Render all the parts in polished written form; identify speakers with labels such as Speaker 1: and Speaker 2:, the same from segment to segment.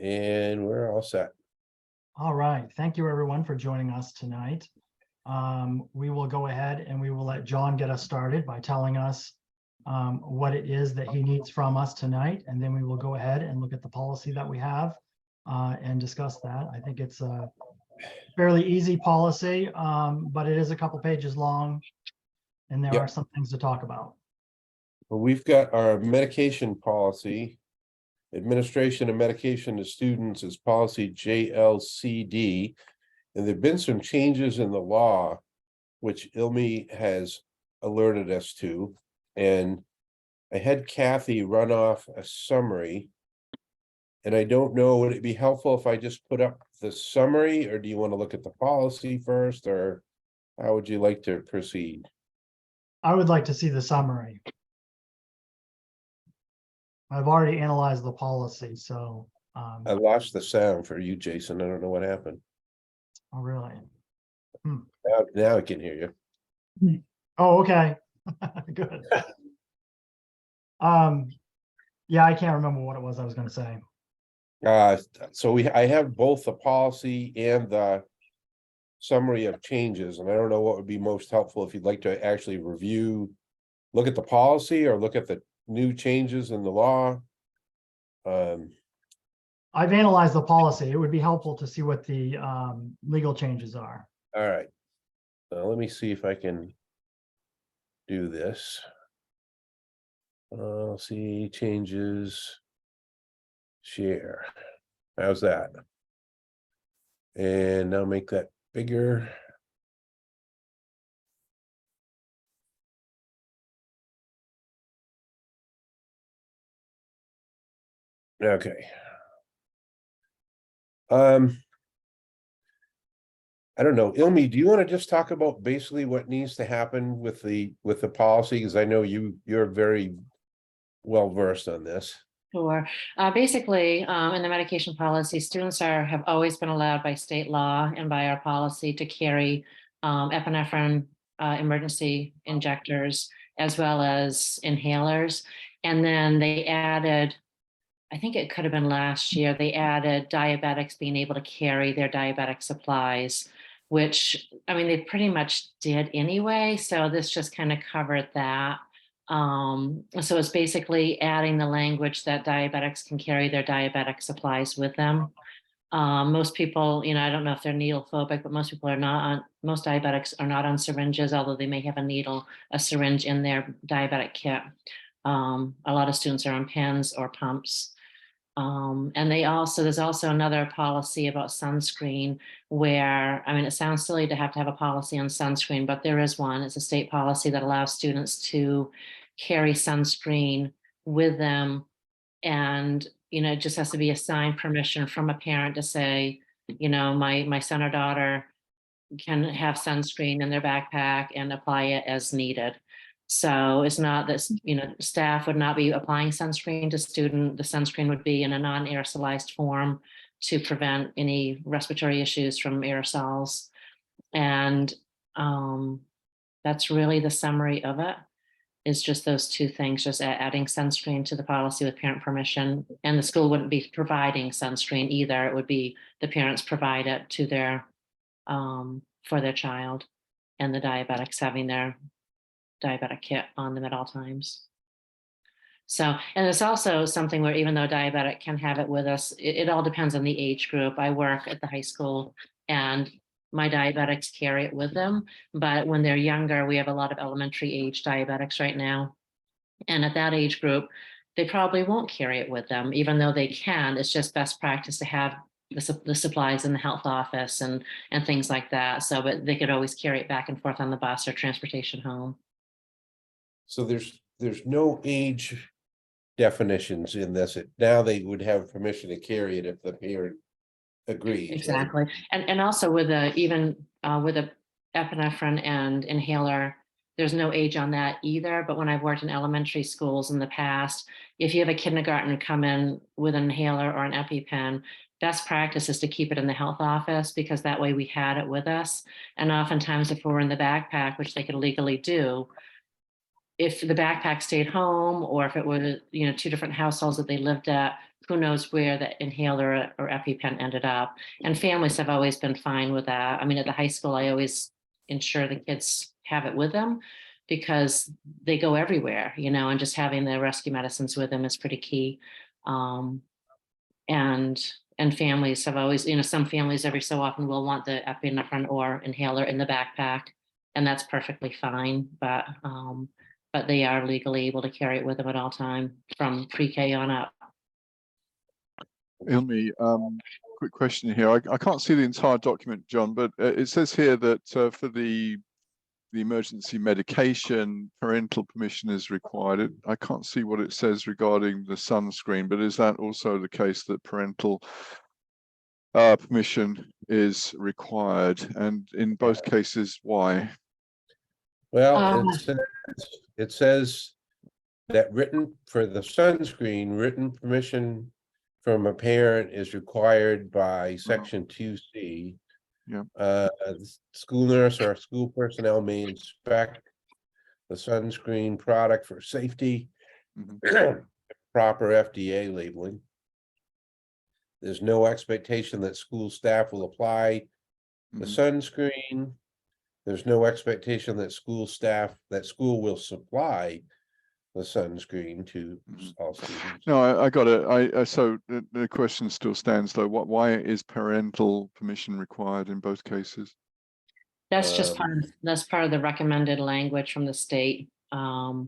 Speaker 1: And we're all set.
Speaker 2: All right. Thank you, everyone, for joining us tonight. We will go ahead and we will let John get us started by telling us what it is that he needs from us tonight. And then we will go ahead and look at the policy that we have and discuss that. I think it's a fairly easy policy, but it is a couple pages long and there
Speaker 1: Yep.
Speaker 2: are some things to talk about.
Speaker 1: Well, we've got our medication policy. Administration of medication to students is policy JLCD. And there've been some changes in the law, which Ilmi has alerted us to. And I had Kathy run off a summary. And I don't know, would it be helpful if I just put up the summary, or do you want to look at the policy first, or how would you like to proceed?
Speaker 2: I would like to see the summary. I've already analyzed the policy, so.
Speaker 1: I lost the sound for you, Jason. I don't know what happened.
Speaker 2: Oh, really?
Speaker 1: Now I can hear you.
Speaker 2: Oh, okay. Good. Yeah, I can't remember what it was I was going to say.
Speaker 1: So I have both the policy and the summary of changes, and I don't know what would be most helpful if you'd like to actually look at the policy or look at the new changes in the law.
Speaker 2: I've analyzed the policy. It would be helpful to see what the legal changes are.
Speaker 1: All right. Let me see if I can do this. I'll see changes. Share. How's that? And now make that bigger. Okay. I don't know, Ilmi, do you want to just talk about basically what needs to happen with the policy? Because I know you're very well versed on this.
Speaker 3: Sure. Basically, in the medication policy, students have always been allowed by state law and by our policy to carry epinephrine emergency injectors as well as inhalers. And then they added, I think it could have been last year, they added diabetics being able to carry their diabetic supplies, which, I mean, they pretty much did anyway. So this just kind of covered that. So it's basically adding the language that diabetics can carry their diabetic supplies with them. Most people, I don't know if they're needle phobic, but most people are not on, most diabetics are not on syringes, although they may have a syringe in their diabetic kit. A lot of students are on pens or pumps. And there's also another policy about sunscreen where, I mean, it sounds silly to have a policy on sunscreen, but there is one. It's a state policy that allows students to carry sunscreen with them. And, it just has to be a signed permission from a parent to say, my son or daughter can have sunscreen in their backpack and apply it as needed. So it's not that, staff would not be applying sunscreen to student. The sunscreen would be in a non-aerosolized form to prevent any respiratory issues from aerosols. And that's really the summary of it, is just those two things, just adding sunscreen to the policy with parent permission. And the school wouldn't be providing sunscreen either. It would be the parents provide it to their, for their child, and the diabetics having their diabetic kit on them at all times. So, and it's also something where even though diabetic can have it with us, it all depends on the age group. I work at the high school and my diabetics carry it with them, but when they're younger, we have a lot of elementary age diabetics right now. And at that age group, they probably won't carry it with them, even though they can. It's just best practice to have the supplies in the health office and things like that. So, but they could always carry it back and forth on the bus or transportation home.
Speaker 1: So there's no age definitions in this. Now they would have permission to carry it if the parent agrees.
Speaker 3: Exactly. Right? And also with even with a epinephrine and inhaler, there's no age on that either. But when I've worked in elementary schools in the past, if you have a kindergartner come in with an inhaler or an EpiPen, best practice is to keep it in the health office, because that way we had it with us. And oftentimes if we're in the backpack, which they could legally do, if the backpack stayed home, or if it were, two different households that they lived at, who knows where the inhaler or EpiPen ended up. And families have always been fine with that. I mean, at the high school, I always ensure the kids have it with them because they go everywhere, and just having the rescue medicines with them is pretty key. And families have always, some families every so often will want the epinephrine or inhaler in the backpack, and that's perfectly fine. But they are legally able to carry it with them at all time from pre-K on up.
Speaker 4: Ilmi, quick question here. I can't see the entire document, John, but it says here that for the emergency medication, parental permission is required. I can't see what it says regarding the sunscreen, but is that also the case that parental permission is required? And in both cases, why?
Speaker 1: Well, it says that for the sunscreen, written permission from a parent is required by section 2C.
Speaker 4: Yeah.
Speaker 1: School nurse or school personnel may inspect the sunscreen product for safety, proper FDA labeling. There's no expectation that school staff will apply the sunscreen. There's no expectation that school will supply the sunscreen to all students.
Speaker 4: No, I got it. So the question still stands though. Why is parental permission required in both cases?
Speaker 3: That's just part of the recommended language from the state.
Speaker 4: Are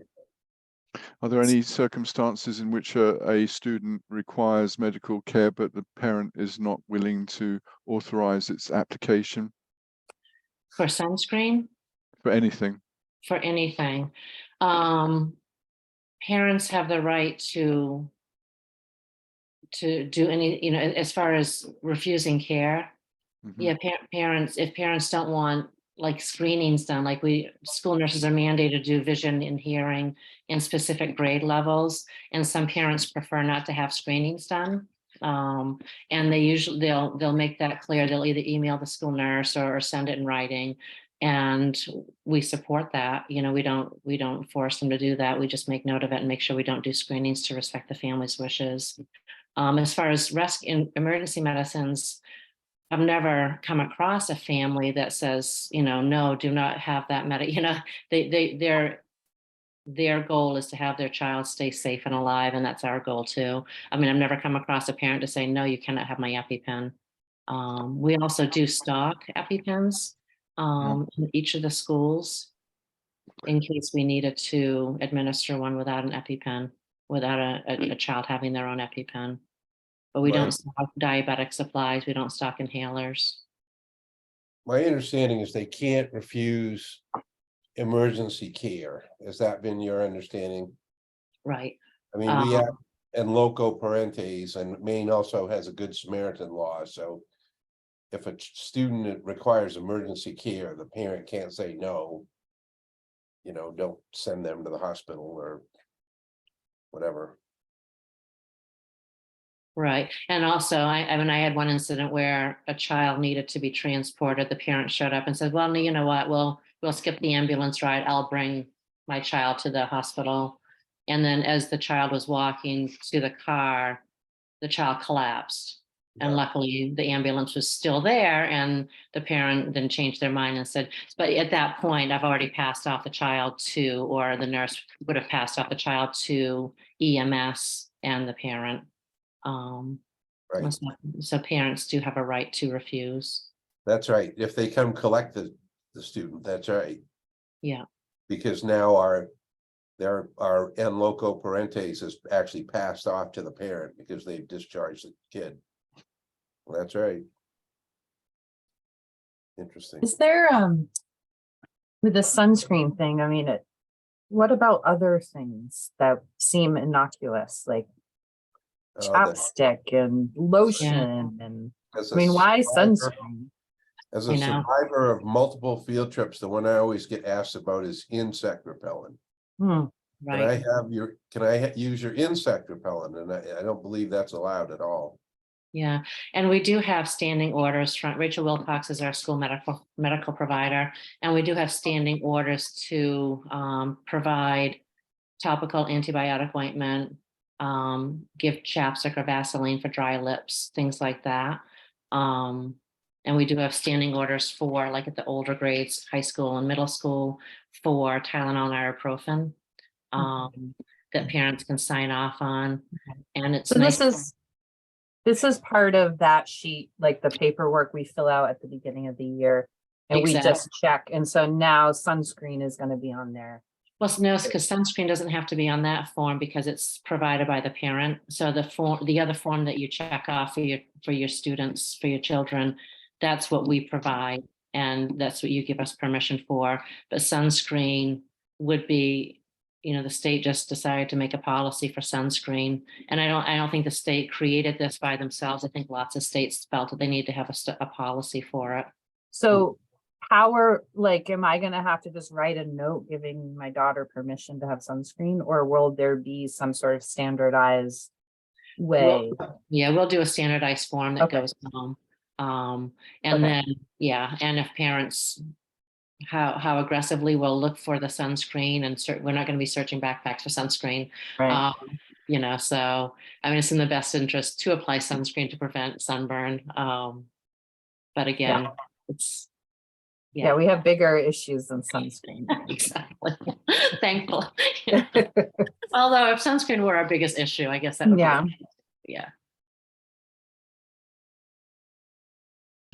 Speaker 4: there any circumstances in which a student requires medical care, but the parent is not willing to authorize its application?
Speaker 3: For sunscreen?
Speaker 4: For anything.
Speaker 3: For anything. Parents have the right to do any, as far as refusing care. Yeah, if parents don't want like screenings done, like school nurses are mandated to do vision and hearing in specific grade levels, and some parents prefer not to have screenings done. And they'll make that clear. They'll either email the school nurse or send it in writing, and we support that. We don't force them to do that. We just make note of it and make sure we don't do screenings to respect the family's wishes. As far as emergency medicines, I've never come across a family that says, no, do not have that their goal is to have their child stay safe and alive, and that's our goal too. I mean, I've never come across a parent to say, no, you cannot have my EpiPen. We also do stock EpiPens in each of the schools in case we needed to administer one without an EpiPen, without a child having their own EpiPen. But we don't stock diabetic supplies. We don't stock inhalers.
Speaker 1: My understanding is they can't refuse emergency care. Has that been your understanding?
Speaker 3: Right.
Speaker 1: I mean, we have in loco parentis, and Maine also has a Good Samaritan law. So if a student requires emergency care, the parent can't say no, don't send them to the hospital or whatever.
Speaker 3: Right. And also, I had one incident where a child needed to be transported. The parent showed up and said, well, you know what, we'll skip the ambulance ride. I'll bring my child to the hospital. And then as the child was walking to the car, the child collapsed.
Speaker 1: Yeah.
Speaker 3: And luckily the ambulance was still there, and the parent then changed their mind and said, but at that point, I've already passed off the child to, or the nurse would have passed off the child to EMS and the parent.
Speaker 1: Right.
Speaker 3: So parents do have a right to refuse.
Speaker 1: That's right. If they come collect the student, that's right.
Speaker 3: Yeah.
Speaker 1: Because now our en loco parentis is actually passed off to the parent because they've discharged the kid. Well, that's right. Interesting.
Speaker 5: Is there with the sunscreen thing, I mean, what about other things that seem innocuous, like chapstick and lotion and why sunscreen?
Speaker 1: As a survivor of multiple field trips, the one I always get asked about is insect repellent.
Speaker 3: Right.
Speaker 1: Can I use your insect repellent? And I don't believe that's allowed at all.
Speaker 3: Yeah, and we do have standing orders from Rachel Wilcox is our school medical provider, and we do have standing orders to provide topical antibiotic ointment, give chapstick or Vaseline for dry lips, things like that. And we do have standing orders for, like at the older grades, high school and middle school, for Tylenol and ibuprofen that parents can sign off on. And it's
Speaker 5: So
Speaker 3: nice.
Speaker 5: this is part of that sheet, like the paperwork we fill out at the beginning of the year. And we
Speaker 3: Exactly.
Speaker 5: just check. And so now sunscreen is going to be on there.
Speaker 3: Well, no, because sunscreen doesn't have to be on that form because it's provided by the parent. So the other form that you check off for your students, for your children, that's what we provide, and that's what you give us permission for. But sunscreen would be, the state just decided to make a policy for sunscreen, and I don't think the state created this by themselves. I think lots of states felt that they need to have a policy for it.
Speaker 5: So am I gonna have to just write a note giving my daughter permission to have sunscreen, or will there be some sort of standardized way?
Speaker 3: Yeah, we'll do a standardized form that
Speaker 5: Okay.
Speaker 3: goes home. And
Speaker 5: Okay.
Speaker 3: then, and if parents, how aggressively we'll look for the sunscreen, and we're not going to be searching backpacks for sunscreen.
Speaker 5: Right.
Speaker 3: So I mean, it's in the best interest to apply sunscreen to prevent sunburn. But again, it's
Speaker 5: Yeah, we have bigger issues than sunscreen.
Speaker 3: exactly. Thankful. Although if sunscreen were our biggest issue, I guess that would be, yeah.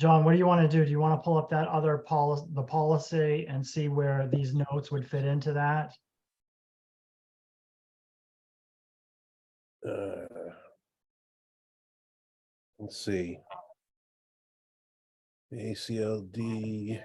Speaker 2: John, what do you want to do? Do you want to pull up that other policy and see where these notes would fit into that?
Speaker 1: Let's see. ACLD.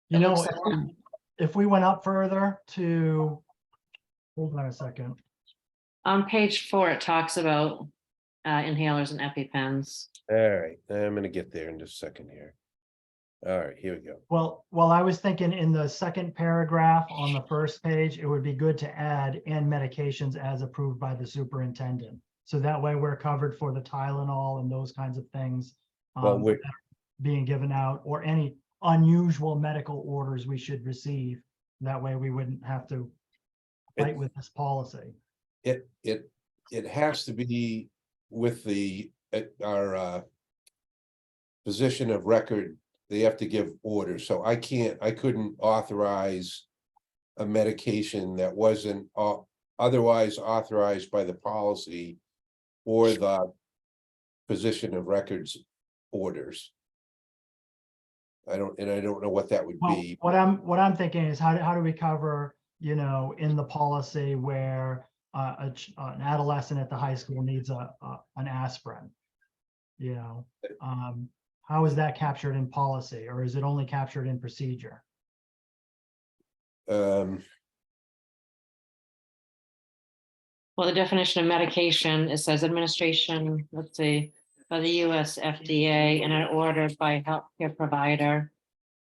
Speaker 2: You know, if we went up further to, hold on a second.
Speaker 3: On page 4, it talks about inhalers and EpiPens.
Speaker 1: All right, I'm gonna get there in just a second here. All right, here we go.
Speaker 2: Well, I was thinking in the second paragraph on the first page, it would be good to add "and medications as approved by the superintendent." So that way we're covered for the Tylenol and those kinds of things
Speaker 1: Well,
Speaker 2: that are being given out, or any unusual medical orders we should receive. That way we wouldn't have to fight with this policy.
Speaker 1: It has to be with our position of record. They have to give orders, so I couldn't authorize a medication that wasn't otherwise authorized by the policy or the position of records orders. I don't know what that would
Speaker 2: Well,
Speaker 1: be.
Speaker 2: what I'm thinking is how do we cover, in the policy where an adolescent at the high school needs an aspirin? How is that captured in policy, or is it only captured in procedure?
Speaker 3: Well, the definition of medication, it says administration, let's see, by the US FDA and are ordered by a healthcare provider.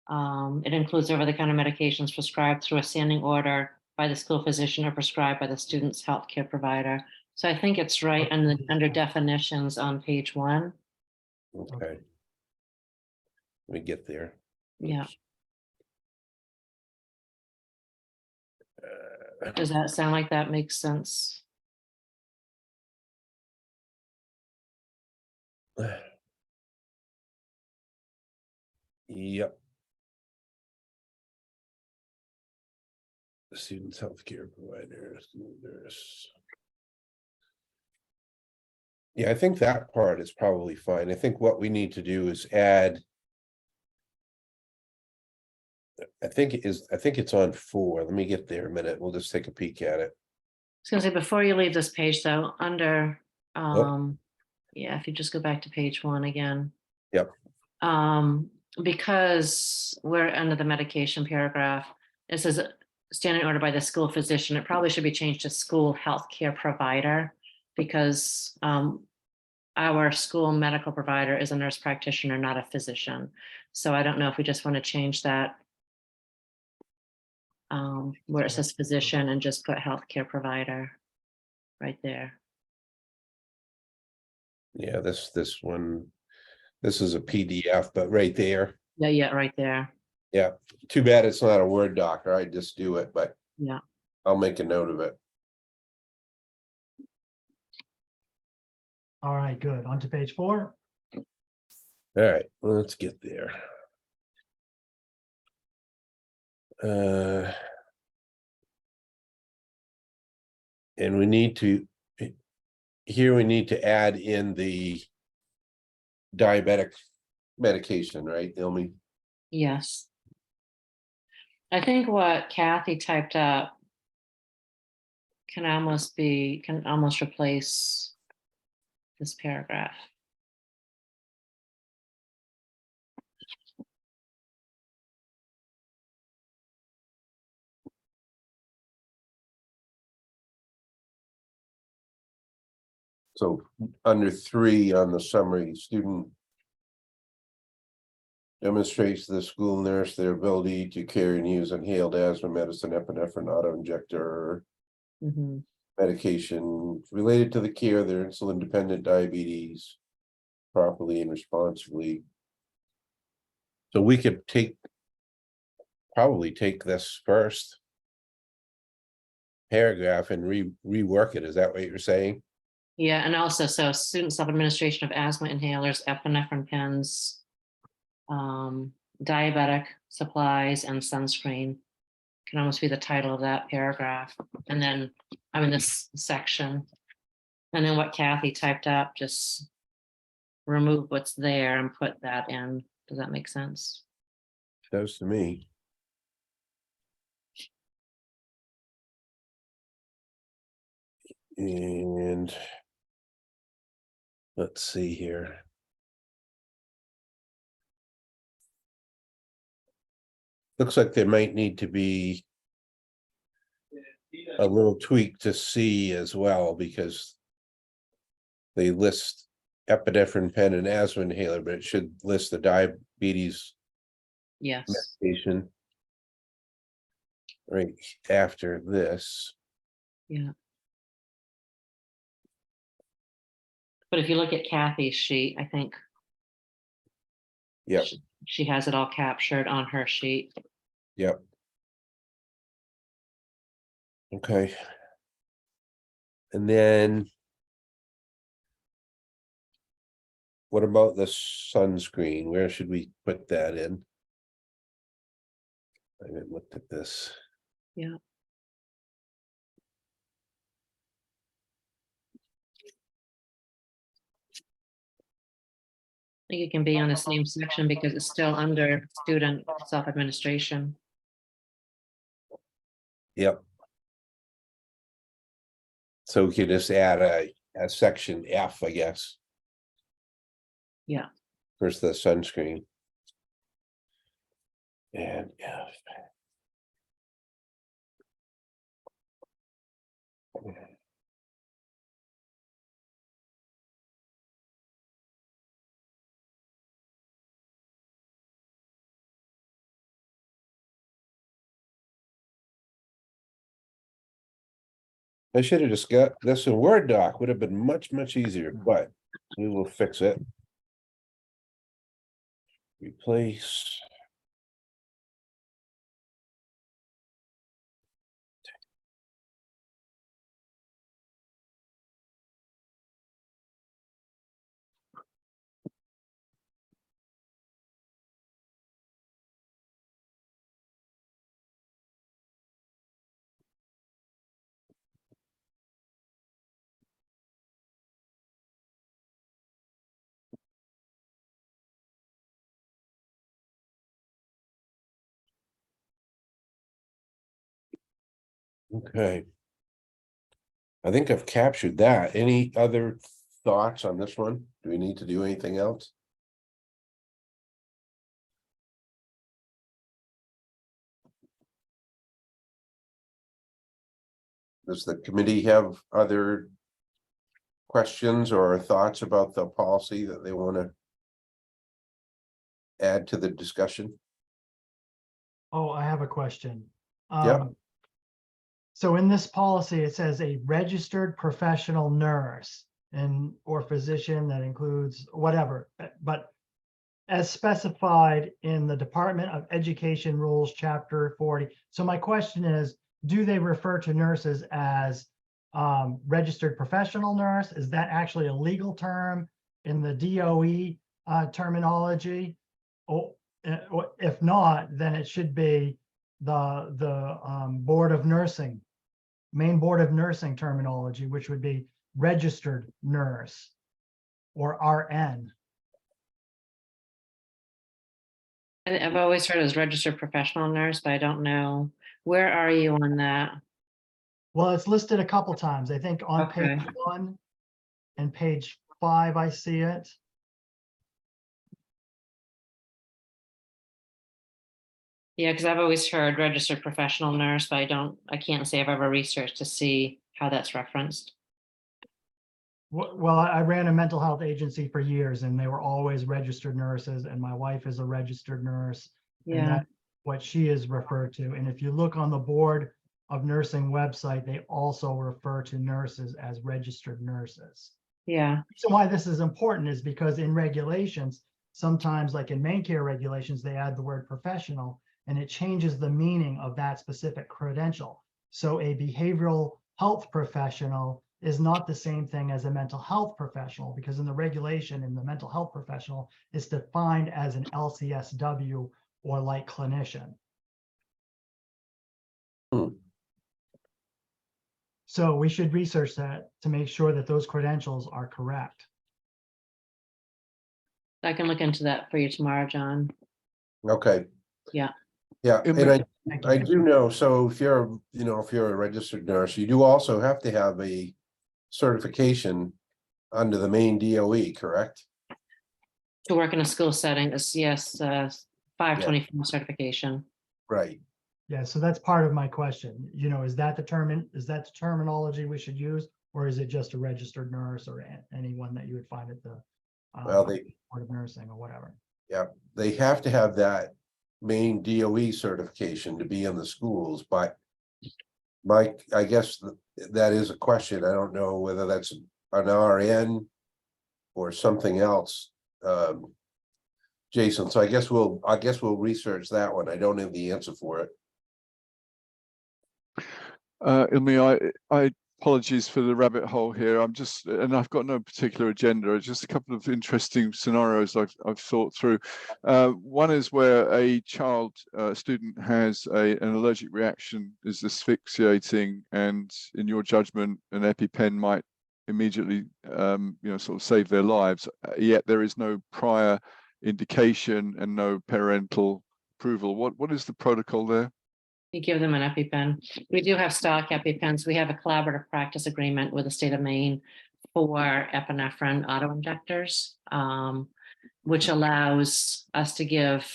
Speaker 3: It includes over-the-counter medications prescribed through a standing order by the school physician or prescribed by the student's healthcare provider. So I think it's right under definitions on page 1.
Speaker 1: Okay. Let me get there.
Speaker 3: Yeah. Does that sound like that makes sense?
Speaker 1: Yep. The student's healthcare provider, nurse. Yeah, I think that part is probably fine. I think what we need to do is add. I think it's on 4. Let me get there a minute. We'll just take a peek at it.
Speaker 3: I was gonna say, before you leave this page though, under, yeah, if you just go back to page 1 again.
Speaker 1: Yep.
Speaker 3: Because we're under the medication paragraph, it says standing order by the school physician. It probably should be changed to school healthcare provider, because our school medical provider is a nurse practitioner, not a physician. So I don't know if we just want to change that. Where it says physician and just put healthcare provider right there.
Speaker 1: Yeah, this one, this is a PDF, but right there.
Speaker 3: Yeah, right there.
Speaker 1: Yeah, too bad it's not a Word doc, or I'd just do it, but
Speaker 3: Yeah.
Speaker 1: I'll make a note of it.
Speaker 2: All right, good. On to page 4.
Speaker 1: All right, let's get there. And we need to, here we need to add in the diabetic medication, right, Ilmi?
Speaker 3: Yes. I think what Kathy typed up can almost replace this paragraph.
Speaker 1: So under 3 on the summary, student demonstrates to the school nurse their ability to carry and use inhaled asthma medicine, epinephrine auto-injector
Speaker 3: Mhm.
Speaker 1: medication related to the care of their insulin-dependent diabetes properly and responsibly. So we could probably take this first paragraph and rework it. Is that what you're saying?
Speaker 3: Yeah, and also, so student self-administration of asthma inhalers, epinephrine pens, diabetic supplies and sunscreen can almost be the title of that paragraph. And then, this section. And then what Kathy typed up, just remove what's there and put that in. Does that make sense?
Speaker 1: Does to me. And let's see here. Looks like there might need to be a little tweak to C as well, because they list epinephrine pen and asthma inhaler, but it should list the diabetes
Speaker 3: Yes.
Speaker 1: medication right after this.
Speaker 3: Yeah. But if you look at Kathy's sheet, I think
Speaker 1: Yep,
Speaker 3: she has it all captured on her sheet.
Speaker 1: yep. Okay. And then what about the sunscreen? Where should we put that in? I haven't looked at this.
Speaker 3: Yeah. I think it can be on the same section because it's still under student self-administration.
Speaker 1: Yep. So we could just add a section F, I guess.
Speaker 3: Yeah.
Speaker 1: First the sunscreen. And F. I should have just got this in Word doc, would have been much easier, but we will fix it. Replace. Okay. I think I've captured that. Any other thoughts on this one? Do we need to do anything else? Does the committee have other questions or thoughts about the policy that they want to add to the discussion?
Speaker 2: Oh, I have a question.
Speaker 1: Yep.
Speaker 2: So in this policy, it says a registered professional nurse and or physician that includes whatever, but as specified in the Department of Education Rules, Chapter 40. So my question is, do they refer to nurses as registered professional nurse? Is that actually a legal term in the DOE terminology? Or if not, then it should be the Board of Nursing, Maine Board of Nursing terminology, which would be registered nurse or RN.
Speaker 3: I've always heard as registered professional nurse, but I don't know. Where are you on that?
Speaker 2: Well, it's listed a couple times. I think on page
Speaker 3: Okay.
Speaker 2: 1 and page 5, I see it.
Speaker 3: Yeah, because I've always heard registered professional nurse, but I can't say I've ever researched to see how that's referenced.
Speaker 2: Well, I ran a mental health agency for years and they were always registered nurses, and my wife is a registered nurse. And
Speaker 3: Yeah,
Speaker 2: that's what she is referred to. And if you look on the Board of Nursing website, they also refer to nurses as registered nurses.
Speaker 3: yeah,
Speaker 2: So why this is important is because in regulations, sometimes like in main care regulations, they add the word professional and it changes the meaning of that specific credential. So a behavioral health professional is not the same thing as a mental health professional, because in the regulation, in the mental health professional is defined as an LCSW or like clinician.
Speaker 1: Hmm.
Speaker 2: So we should research that to make sure that those credentials are correct.
Speaker 3: I can look into that for you tomorrow, John.
Speaker 1: Okay.
Speaker 3: Yeah.
Speaker 1: Yeah,
Speaker 4: It
Speaker 1: and
Speaker 4: may-
Speaker 2: Thank
Speaker 1: I
Speaker 2: you.
Speaker 1: do know, so if you're, if you're a registered nurse, you do also have to have a certification under the main DOE, correct?
Speaker 3: To work in a school setting is, yes, 524 certification.
Speaker 1: Right.
Speaker 2: Yeah, so that's part of my question. Is that the terminology we should use, or is it just a registered nurse or anyone that you would find at the
Speaker 1: Well,
Speaker 2: Board of Nursing or whatever?
Speaker 1: they have to have that main DOE certification to be in the schools, but I guess that is a question. I don't know whether that's an RN or something else. Jason, so I guess we'll research that one. I don't have the answer for it.
Speaker 4: Ilmi, I apologies for the rabbit hole here. And I've got no particular agenda. Just a couple of interesting scenarios I've thought through. One is where a student has an allergic reaction, is asphyxiating, and in your judgment, an EpiPen might immediately, sort of save their lives. Yet there is no prior indication and no parental approval. What is the protocol there?
Speaker 3: You give them an EpiPen. We do have stock EpiPens. We have a collaborative practice agreement with the state of Maine for epinephrine auto-injectors, which allows us to give,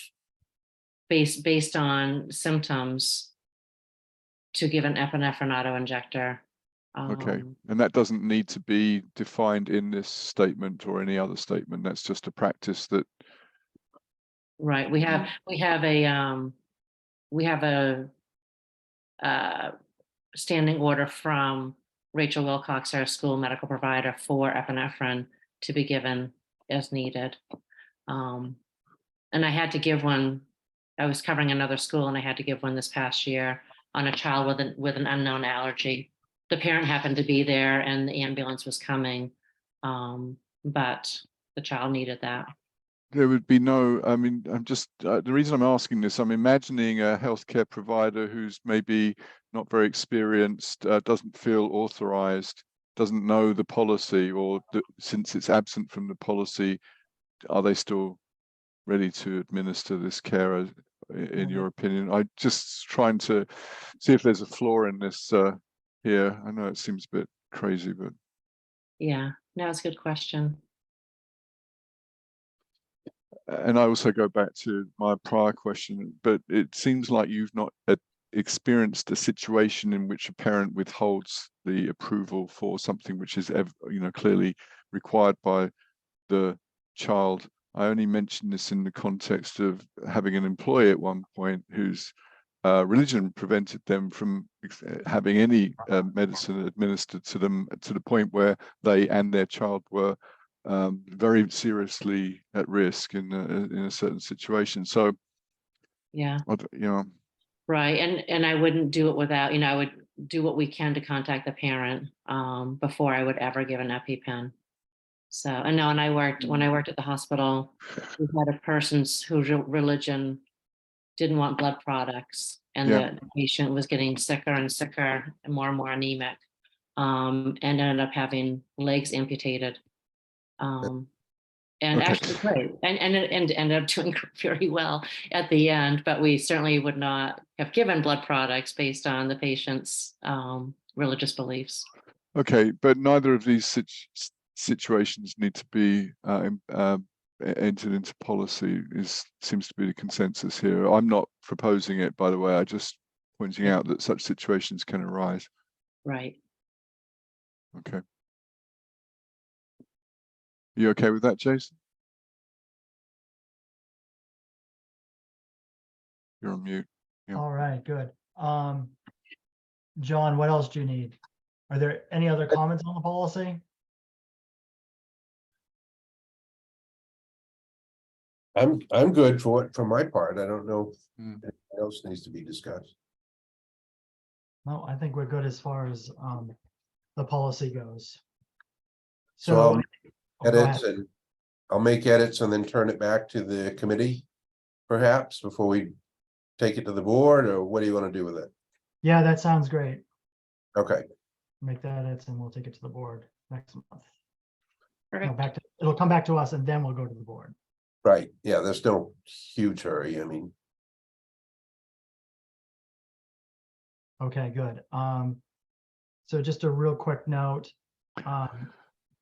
Speaker 3: based on symptoms, to give an epinephrine auto-injector.
Speaker 4: Okay, and that doesn't need to be defined in this statement or any other statement. That's just a practice that.
Speaker 3: Right. We have a standing order from Rachel Wilcox, our school medical provider, for epinephrine to be given as needed. And I had to give one. I was covering another school, and I had to give one this past year on a child with an unknown allergy. The parent happened to be there, and the ambulance was coming, but the child needed that.
Speaker 4: There would be no, I mean, I'm just, the reason I'm asking this, I'm imagining a healthcare provider who's maybe not very experienced, doesn't feel authorized, doesn't know the policy, or since it's absent from the policy, are they still ready to administer this care, in your opinion? I'm just trying to see if there's a flaw in this here. I know it seems a bit crazy, but.
Speaker 3: Yeah, no, it's a good question.
Speaker 4: And I also go back to my prior question, but it seems like you've not experienced a situation in which a parent withholds the approval for something which is, clearly required by the child I only mention this in the context of having an employee at one point whose religion prevented them from having any medicine administered to them, to the point where they and their child were very seriously at risk in a certain situation. So,
Speaker 3: Yeah,
Speaker 4: you know,
Speaker 3: right. And I wouldn't do it without, I would do what we can to contact the parent before I would ever give an EpiPen. So, and no, and when I worked at the hospital, we had a person whose religion didn't want blood products, and
Speaker 4: Yeah.
Speaker 3: the patient was getting sicker and sicker and more anemic, and ended up having legs amputated. And
Speaker 4: Okay.
Speaker 3: actually, great, and it ended up doing very well at the end. But we certainly would not have given blood products based on the patient's religious beliefs.
Speaker 4: Okay, but neither of these situations need to be entered into policy. Seems to be the consensus here. I'm not proposing it, by the way. I just pointing
Speaker 3: Yeah.
Speaker 4: out that such situations can arise.
Speaker 3: Right.
Speaker 4: Okay. You okay with that, Jason? You're on mute. Yeah.
Speaker 2: All right, good. John, what else do you need? Are there any other comments on the policy?
Speaker 1: I'm good for my part. I don't know if
Speaker 4: Mm.
Speaker 1: anything else needs to be discussed.
Speaker 2: No, I think we're good as far as the policy goes.
Speaker 1: So I'll
Speaker 2: So, oh, go
Speaker 1: edits
Speaker 2: ahead.
Speaker 1: and I'll make edits and then turn it back to the committee. Perhaps before we take it to the board, or what do you want to do with it?
Speaker 2: Yeah, that sounds great.
Speaker 1: Okay,
Speaker 2: Make the edits and we'll take it to the board next month. No,
Speaker 3: Perfect.
Speaker 2: it'll come back to us and then we'll go to the board.
Speaker 1: right. Yeah, there's no huge hurry. I mean,
Speaker 2: Okay, good. So just a real quick note. I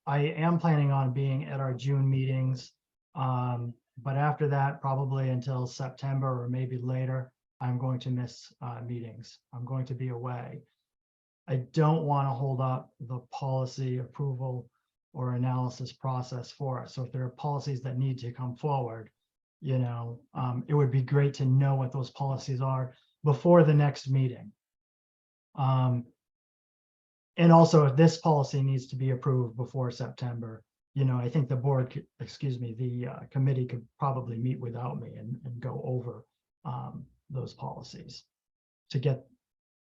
Speaker 2: am planning on being at our June meetings. But after that, probably until September or maybe later, I'm going to miss meetings. I'm going to be away. I don't want to hold up the policy approval or analysis process for us. So if there are policies that need to come forward, it would be great to know what those policies are before the next meeting. And also, if this policy needs to be approved before September, I think the board, the committee could probably meet without me and go over those policies to get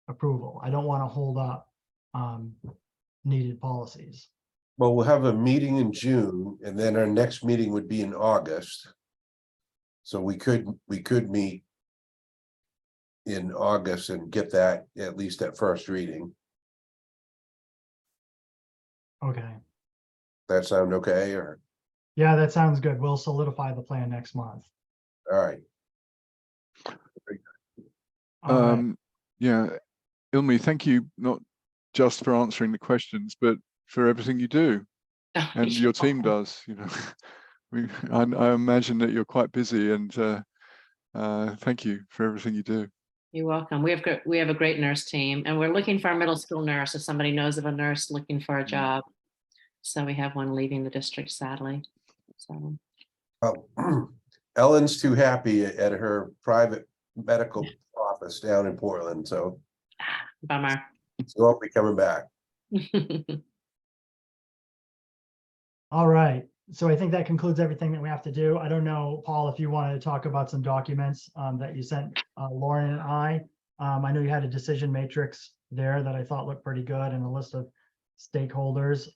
Speaker 2: approval. I don't want to hold up needed policies.
Speaker 1: well, we'll have a meeting in June and then our next meeting would be in August. So we could meet in August and get that at least at first reading.
Speaker 2: Okay.
Speaker 1: That sound okay, or,
Speaker 2: Yeah, that sounds good. We'll solidify the plan next month.
Speaker 1: all right,
Speaker 2: All right.
Speaker 4: Yeah, Ilmi, thank you not just for answering the questions, but for everything you do and your team does. I imagine that you're quite busy, and thank you for everything you do.
Speaker 3: You're welcome. We have a great nurse team, and we're looking for a middle school nurse if somebody knows of a nurse looking for a job. So we have one leaving the district, sadly. So
Speaker 1: well, Ellen's too happy at her private medical office down in Portland, so
Speaker 3: bummer.
Speaker 1: she won't be coming back.
Speaker 2: All right. So I think that concludes everything that we have to do. I don't know, Paul, if you wanted to talk about some documents that you sent Lauren and I. I know you had a decision matrix there that I thought looked pretty good, and a list of stakeholders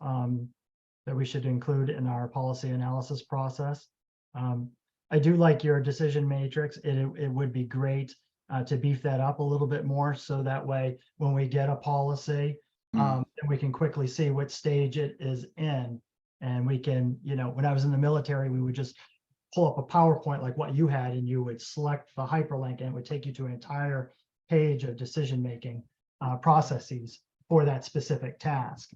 Speaker 2: that we should include in our policy analysis process. I do like your decision matrix. It would be great to beef that up a little bit more, so that way when we get a policy, then we can quickly see what stage it is in. And we can, when I was in the military, we would just pull up a PowerPoint like what you had, and you would select the hyperlink and it would take you to an entire page of decision-making processes for that specific task.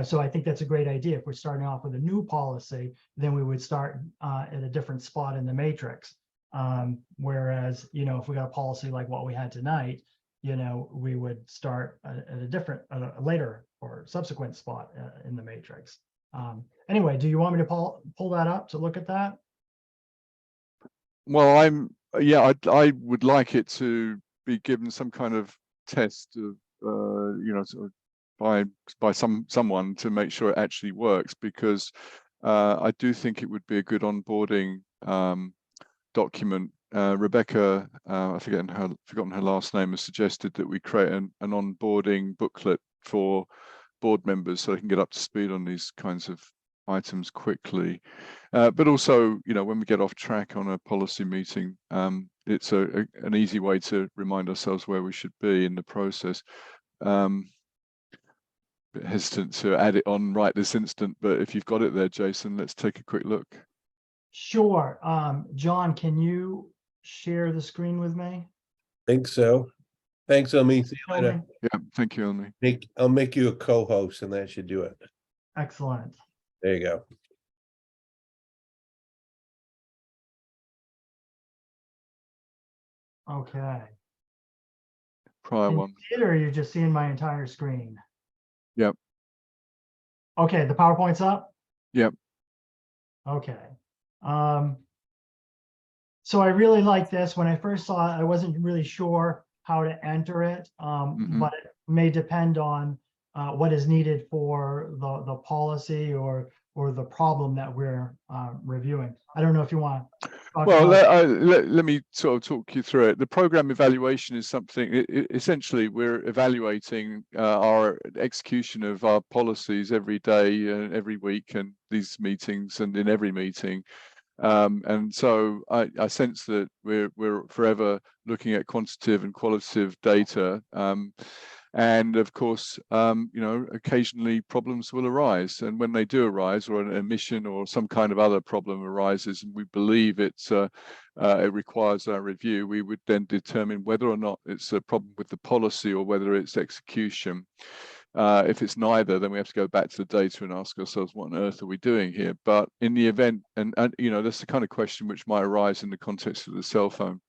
Speaker 2: So I think that's a great idea. If we're starting off with a new policy, then we would start at a different spot in the matrix. Whereas, if we got a policy like what we had tonight, we would start at a different, later or subsequent spot in the matrix. Anyway, do you want me to pull that up to look at that?
Speaker 4: Well, I would like it to be given some kind of test of, sort of by someone to make sure it actually works, because I do think it would be a good onboarding document. Rebecca, I've forgotten her last name, has suggested that we create an onboarding booklet for board members so they can get up to speed on these kinds of items quickly. But also, when we get off track on a policy meeting, it's an easy way to remind ourselves where we should be in the process. Bit hesitant to add it on right this instant, but if you've got it there, Jason, let's take a quick look.
Speaker 2: Sure. John, can you share the screen with me?
Speaker 1: Think so. Thanks, Elmi. See you later.
Speaker 4: Yeah, thank you, Elmi.
Speaker 1: I'll make you a co-host and that should do it.
Speaker 2: Excellent.
Speaker 1: There you go.
Speaker 2: Okay.
Speaker 4: Prior
Speaker 2: Can you
Speaker 4: one.
Speaker 2: see it, or are you just seeing my entire screen?
Speaker 4: Yep.
Speaker 2: Okay, the PowerPoint's up?
Speaker 4: Yep.
Speaker 2: Okay. So I really like this. When I first saw it, I wasn't really sure how to enter it, but it may depend on what is needed for the policy or the problem that we're reviewing. I don't know if you want to talk
Speaker 4: Well,
Speaker 2: about
Speaker 4: let me sort of talk you through it. The program evaluation is something, essentially, we're evaluating our execution of our policies every day and every week, and these meetings, and in every meeting. And so I sense that we're forever looking at quantitative and qualitative data. And of course, occasionally problems will arise. And when they do arise, or an emission or some kind of other problem arises, and we believe it requires our review, we would then determine whether or not it's a problem with the policy or whether it's execution. If it's neither, then we have to go back to the data and ask ourselves, what on earth are we doing here? But in the event, and that's the kind of question which might arise in the context of the cell phone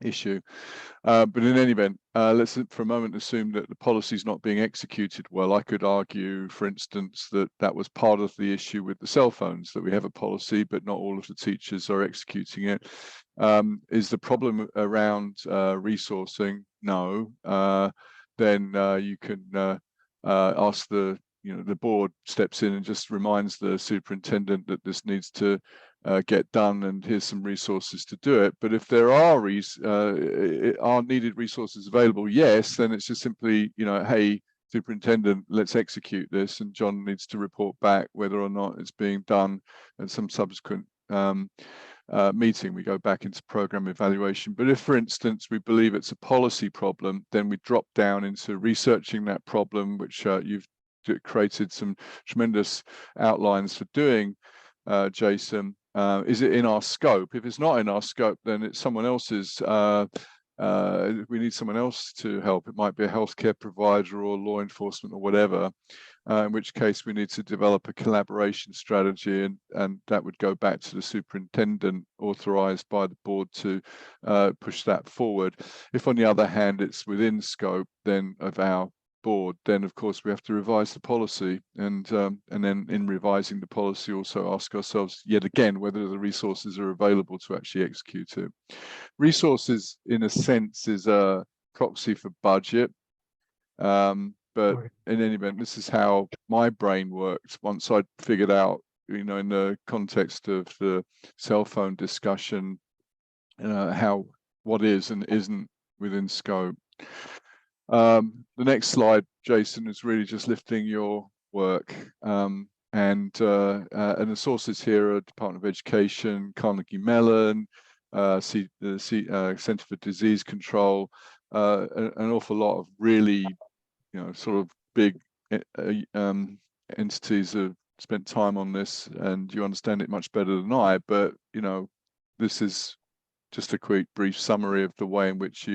Speaker 4: issue. But in any event, let's for a moment assume that the policy is not being executed well. I could argue, for instance, that that was part of the issue with the cell phones, that we have a policy, but not all of the teachers are executing it. Is the problem around resourcing? No. Then you can ask the board steps in and just reminds the superintendent that this needs to get done, and here's some resources to do it. But if there are needed resources available, yes, then it's just simply, hey, superintendent, let's execute this, and John needs to report back whether or not it's being done at some subsequent meeting. We go back into program evaluation. But if, for instance, we believe it's a policy problem, then we drop down into researching that problem, which you've created some tremendous outlines for doing, Jason. Is it in our scope? If it's not in our scope, then it's someone else's. We need someone else to help. It might be a healthcare provider or law enforcement or whatever. In which case we need to develop a collaboration strategy, and that would go back to the superintendent, authorized by the board, to push that forward. If, on the other hand, it's within scope then of our board, then of course we have to revise the policy, and then in revising the policy also ask ourselves yet again whether the resources are available to actually execute it. Resources, in a sense, is a proxy for budget. But in any event, this is how my brain worked once I'd figured out, in the context of the cell phone discussion, what is and isn't within scope. The next slide, Jason, is really just lifting your work. And the sources here are Department of Education, Carnegie Mellon, the Center for Disease Control, an awful lot of really sort of big entities have spent time on this, and you understand it much better than I. But this is just a quick brief summary of the way in which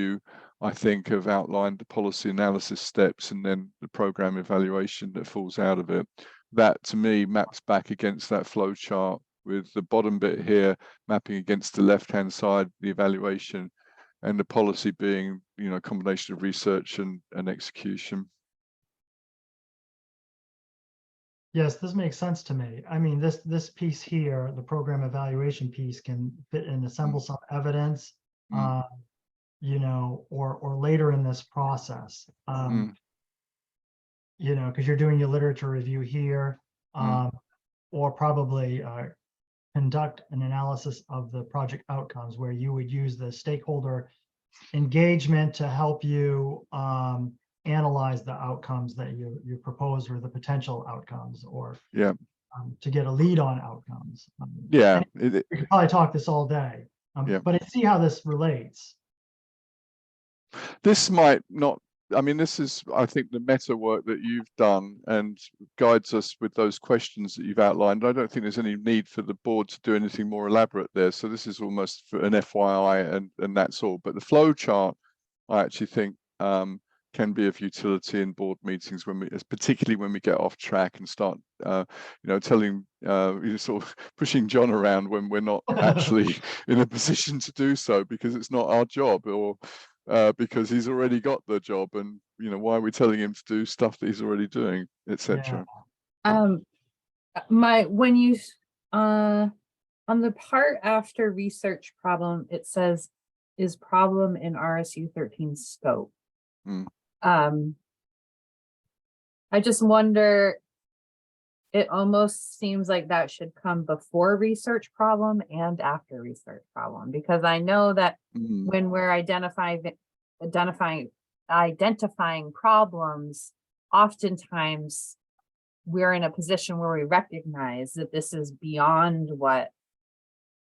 Speaker 4: I think, have outlined the policy analysis steps and then the program evaluation that falls out of it. That, to me, maps back against that flow chart, with the bottom bit here mapping against the left-hand side, the evaluation, and the policy being, a combination of research and execution.
Speaker 2: Yes, this makes sense to me. I mean, this piece here, the program evaluation piece can fit and assemble some evidence,
Speaker 4: Mm.
Speaker 2: you know, or later in this process. You know, because you're doing your literature review here, or probably conduct an analysis of the project outcomes where you would use the stakeholder engagement to help you analyze the outcomes that you propose or the potential outcomes, or
Speaker 4: Yeah.
Speaker 2: to get a lead on outcomes.
Speaker 4: Yeah.
Speaker 2: We could probably talk this all day,
Speaker 4: Yeah.
Speaker 2: but I see how this relates.
Speaker 4: This might not, I mean, this is, I think, the meta work that you've done and guides us with those questions that you've outlined. I don't think there's any need for the board to do anything more elaborate there. So this is almost for an FYI and that's all. But the flow chart, I actually think, can be of utility in board meetings when we, particularly when we get off track and start, you know, telling, sort of pushing John around when we're not actually in a position to do so because it's not our job, or because he's already got the job, and you know, why are we telling him to do stuff that he's already doing, etc.
Speaker 5: When you on the part after research problem, it says is problem in RSu13 scope. I just wonder, it almost seems like that should come before research problem and after research problem, because I know that when we're identifying problems, oftentimes we're in a position where we recognize that this is beyond what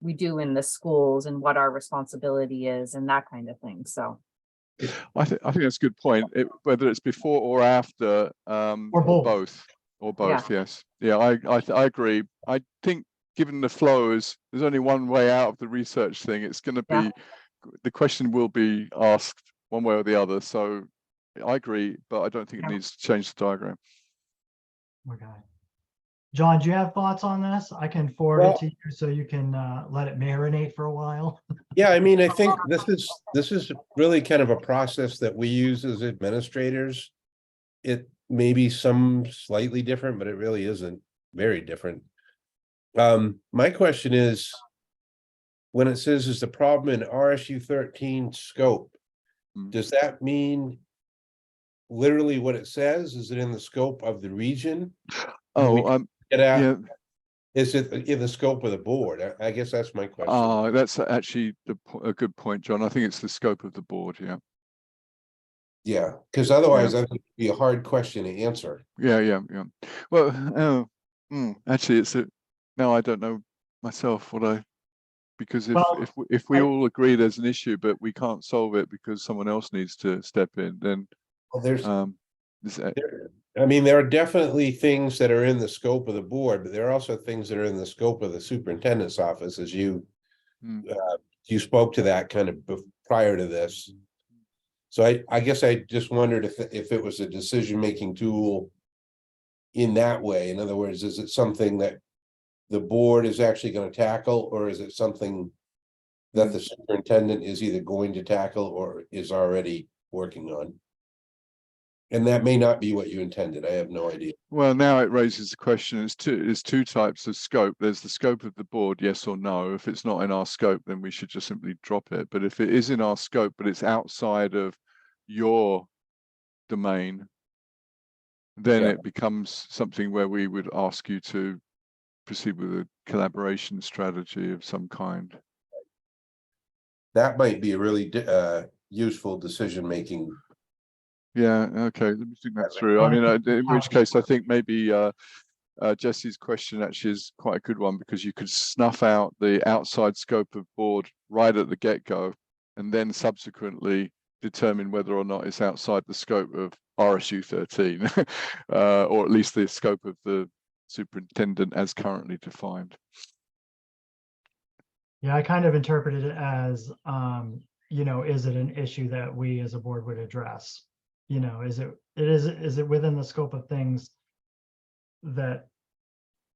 Speaker 5: we do in the schools and what our responsibility is and that kind of thing. So
Speaker 4: I think that's a good point. Whether it's before or after, or both. Yes. Yeah, I agree. I think given the flow is, there's only one way out of the research thing. It's going to be, the question will be asked one way or the other. So I agree, but I don't think it needs to change the diagram.
Speaker 2: Okay. John, do you have thoughts on this? I can forward it to you so you can let it marinate for a while.
Speaker 1: Yeah, I mean, I think this is really kind of a process that we use as administrators. It may be some slightly different, but it really isn't very different. My question is, when it says is the problem in RSu13 scope, does that mean literally what it says? Is it in the scope of the region? Yeah. Is it in the scope of the board? I guess that's my question.
Speaker 4: That's actually a good point, John. I think it's the scope of the board.
Speaker 1: Yeah, because otherwise that would be a hard question to answer.
Speaker 4: Yeah. Well, actually, it's now I don't know myself because if we all agree there's an issue, but we can't solve it because someone else needs to step in, then
Speaker 1: I mean, there are definitely things that are in the scope of the board, but there are also things that are in the scope of the superintendent's office, as you spoke to that kind of prior to this. So I guess I just wondered if it was a decision-making tool in that way. In other words, is it something that the board is actually going to tackle, or is it something that the superintendent is either going to tackle or is already working on? And that may not be what you intended. I have no idea.
Speaker 4: Well, now it raises the question, there's two types of scope. There's the scope of the board, yes or no. If it's not in our scope, then we should just simply drop it. But if it is in our scope, but it's outside of your domain, then it becomes something where we would ask you to proceed with a collaboration strategy of some kind.
Speaker 1: That might be a really useful decision-making.
Speaker 4: Yeah, okay, let me think that through. I mean, in which case I think maybe Jesse's question actually is quite a good one, because you could snuff out the outside scope of board right at the get-go and then subsequently determine whether or not it's outside the scope of RSu13 or at least the scope of the superintendent as currently defined.
Speaker 2: Yeah, I kind of interpreted it as, you know, is it an issue that we as a board would address? You know, is it within the scope of things that,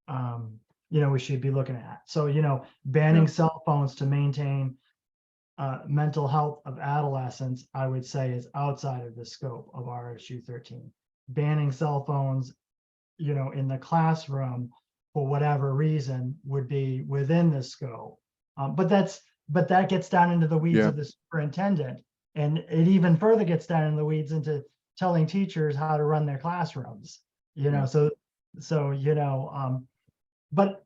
Speaker 2: you know, we should be looking at? So, you know, banning cell phones to maintain mental health of adolescents, I would say, is outside of the scope of RSu13. Banning cell phones you know, in the classroom for whatever reason would be within the scope. But that gets down into the weeds
Speaker 4: Yeah.
Speaker 2: of the superintendent. And it even further gets down in the weeds into telling teachers how to run their classrooms, you know,
Speaker 4: Yeah.
Speaker 2: so, you know, but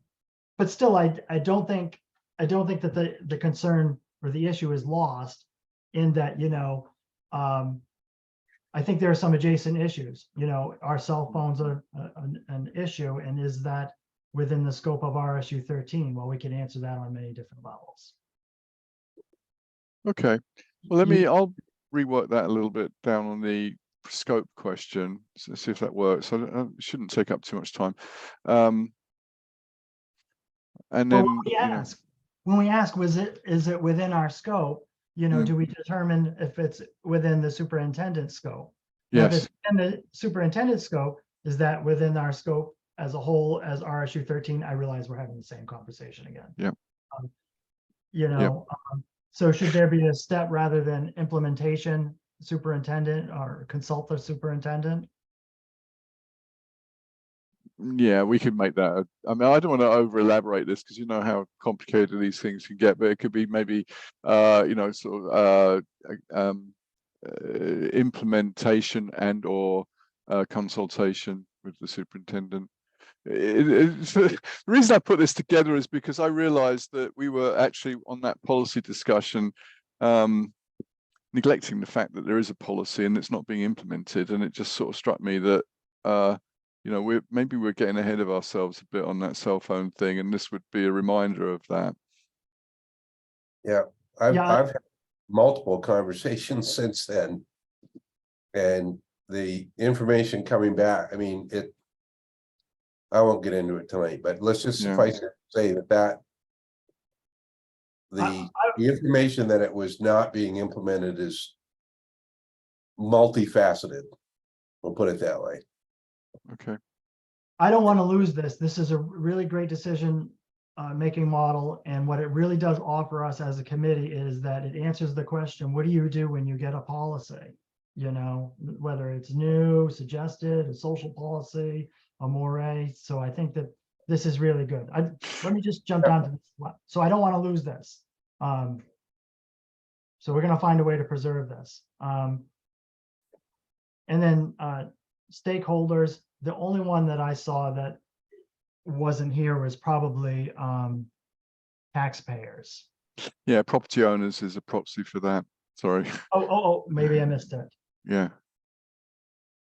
Speaker 2: still, I don't think that the concern or the issue is lost in that, you know, I think there are some adjacent issues, you know, our cell phones are an issue, and is that within the scope of RSu13? Well, we can answer that on many different levels.
Speaker 4: Okay. Well,
Speaker 2: You-
Speaker 4: I'll rework that a little bit down on the scope question, so see if that works. I shouldn't take up too much time. And
Speaker 2: Well,
Speaker 4: then,
Speaker 2: when we ask, is it within our scope? You know,
Speaker 4: Mm.
Speaker 2: do we determine if it's within the superintendent's scope? Now, if
Speaker 4: yes,
Speaker 2: it's in the superintendent's scope, is that within our scope as a whole as RSu13? I realize we're having the same conversation again.
Speaker 4: Yep.
Speaker 2: You know, so should there be a step rather than implementation superintendent or consult the superintendent?
Speaker 4: yeah, we could make that. I mean, I don't want to over elaborate this because you know how complicated these things can get, but it could be maybe, you know, sort of implementation and or consultation with the superintendent. The reason I put this together is because I realized that we were actually on that policy discussion neglecting the fact that there is a policy and it's not being implemented, and it just sort of struck me that you know, we're getting ahead of ourselves a bit on that cell phone thing, and this would be a reminder of that.
Speaker 1: Yeah, I've
Speaker 2: Yeah.
Speaker 1: had multiple conversations since then. And the information coming back, I mean, I won't get into it tonight, but let's just
Speaker 4: Yeah.
Speaker 1: suffice it to say that the information that it was not being implemented is multifaceted. We'll put it that way.
Speaker 4: Okay.
Speaker 2: I don't want to lose this. This is a really great decision making model. And what it really does offer us as a committee is that it answers the question, what do you do when you get a policy? You know, whether it's new, suggested, a social policy, a moray. So I think that this is really good. Let me just jump down to this. So I don't want to lose this. So we're going to find a way to preserve this. And then stakeholders, the only one that I saw that wasn't here was probably taxpayers.
Speaker 4: Yeah, property owners is a proxy for that. Sorry.
Speaker 2: Oh, maybe I missed it.
Speaker 4: Yeah.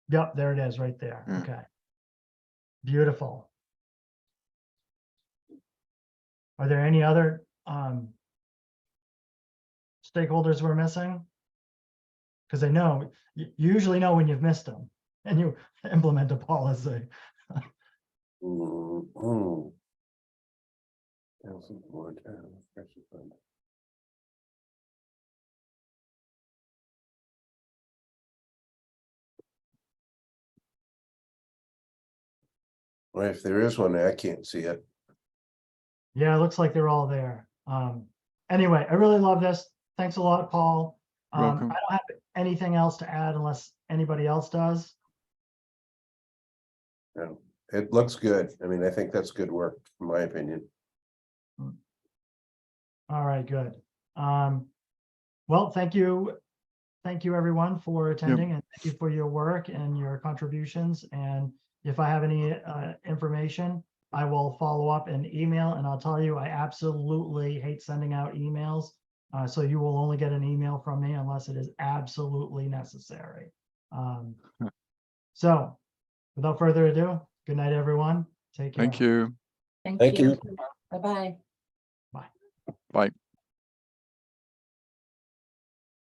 Speaker 2: Yep, there it is right there.
Speaker 4: Yeah.
Speaker 2: Okay. Beautiful. Are there any other stakeholders we're missing? Because I know, you usually know when you've missed them and you implement a policy.
Speaker 1: Well, if there is one, I can't see it.
Speaker 2: Yeah, it looks like they're all there. Anyway, I really love this. Thanks a lot, Paul. I
Speaker 4: Welcome.
Speaker 2: don't have anything else to add unless anybody else does.
Speaker 1: No, it looks good. I mean, I think that's good work, in my opinion.
Speaker 2: All right, good. Well, thank you. Thank you, everyone, for attending, and thank you for your work and your contributions. And if I have any information, I will follow up in email, and I'll tell you, I absolutely hate sending out emails. So you will only get an email from me unless it is absolutely necessary. So without further ado, good night, everyone. Take care.
Speaker 4: Thank you.
Speaker 1: Thank you.
Speaker 5: Bye-bye.
Speaker 2: Bye.
Speaker 4: Bye.